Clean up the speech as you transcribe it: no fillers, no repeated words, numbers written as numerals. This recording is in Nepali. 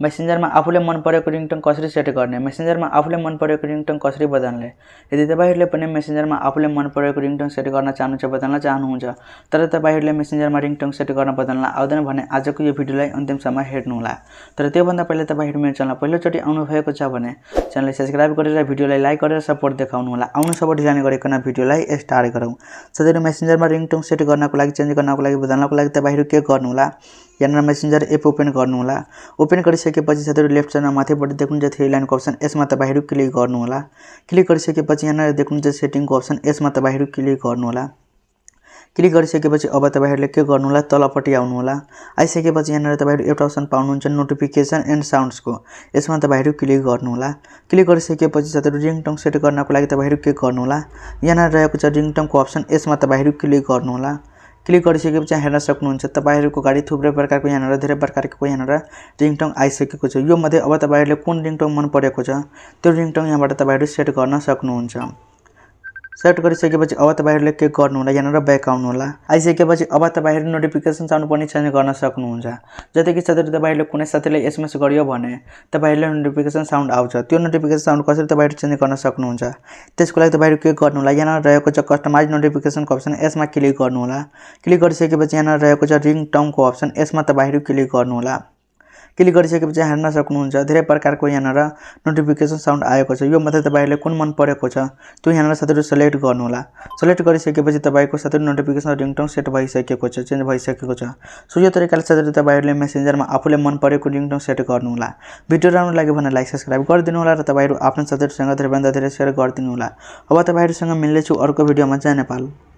मेसेन्जरमा आफूले मन परेको रिङटोन कसरी सेट गर्ने, मेसेन्जरमा आफूले मन परेको रिङटोन कसरी बदल्ने। यदि तपाईहरुले पनि मेसेन्जरमा आफूले मन परेको रिङटोन सेट गर्न चाहनुहुन्छ, बदल्न चाहनुहुन्छ, तर तपाईहरुले मेसेन्जरमा रिङटोन सेट गर्न बदल्न आउँदैन भने आजको यो भिडियोलाई अन्तिमसम्म हेर्नुहोला। तर त्योभन्दा पहिले तपाईहरु मेरो च्यानलमा पहिलोचोटी आउनु भएको छ भने च्यानललाई सब्स्क्राइब गरेर भिडियोलाई लाइक गरेर सपोर्ट देखाउनु होला। आउनु सबै ढिला नगरिकन भिडियोलाई स्टार्ट गरौँ। साथैहरु मेसेन्जरमा रिङटोन सेट गर्नको लागि, चेन्ज गर्नको लागि, बदल्नको लागि तपाईहरु के गर्नु होला, यहाँ मेसेन्जर एप ओपन गर्नु होला। ओपन गरिसकेपछि साथैहरु लेफ्ट साइडमा माथिपट्टि देख्नुहुन्छ 3 लाइनको अप्सन, यसमा तपाईहरु क्लिक गर्नु होला। क्लिक गरिसकेपछि यहाँ देख्नुहुन्छ सेटिङको अप्सन, यसमा तपाईहरु क्लिक गर्नु होला। क्लिक गरिसकेपछि अब तपाईहरुले के गर्नु होला, तलपट्टि आउनु होला। आइसकेपछि यहाँ तपाईहरु एउटा अप्सन पाउनुहुन्छ नोटिफिकेसन एन्ड साउन्ड्सको, यसमा तपाईहरु क्लिक गर्नु होला। क्लिक गरिसकेपछि साथैहरु रिङटोन सेट गर्नको लागि तपाईहरु के गर्नु होला, यहाँ रहेको छ रिङटोनको अप्सन, यसमा तपाईहरु क्लिक गर्नु होला। क्लिक गरिसकेपछि हेर्न सक्नुहुन्छ तपाईहरुको अगाडि थुप्रै प्रकारको यहाँ धेरै प्रकारको यहाँ रिङटोन आइसकेको छ। यो मध्ये अब तपाईहरुले कुन रिङटोन मन परेको छ त्यो रिङटोन यहाँबाट तपाईहरु सेट गर्न सक्नुहुन्छ। सेट गरिसकेपछि अब तपाईहरुले के गर्नु होला, यहाँ ब्याक आउनु होला। आइसकेपछि अब तपाईहरु नोटिफिकेसन साउन्ड पनि चेन्ज गर्न सक्नुहुन्छ। जति कि साथैहरु तपाईहरुले कुनै साथीले एसएमएस गर्यो भने तपाईहरुले नोटिफिकेसन साउन्ड आउँछ, त्यो नोटिफिकेसन साउन्ड कसरी तपाईहरु चेन्ज गर्न सक्नुहुन्छ। त्यसको लागि तपाईहरु के गर्नु होला, यहाँ रहेको छ कस्टमाइज नोटिफिकेसनको अप्सन, यसमा क्लिक गर्नु होला। क्लिक गरिसकेपछि यहाँ रहेको छ रिङटोनको अप्सन, यसमा तपाईहरु क्लिक गर्नु होला। क्लिक गरिसकेपछि हेर्न सक्नुहुन्छ धेरै प्रकारको यहाँ नोटिफिकेसन साउन्ड आएको छ। यो मध्ये तपाईहरुले कुन मन परेको छ त्यो यहाँ साथैहरु सिलेक्ट गर्नु होला। सिलेक्ट गरिसकेपछि तपाईको साथैहरु नोटिफिकेसन रिङटोन सेट भइसकेको छ, चेन्ज भइसकेको छ। सो यो तरिकाले साथैहरु तपाईहरुले मेसेन्जरमा आफूले मन परेको रिङटोन सेट गर्नु होला। भिडियो राम्रो लाग्यो भने लाइक सब्स्क्राइब गरिदिनु होला र तपाईहरु आफ्नो साथीहरुसँग धेरैभन्दा धेरै शेयर गरिदिनु होला। अब तपाईहरुसँग मिल्ने छु अर्को भिडियोमा। जय नेपाल।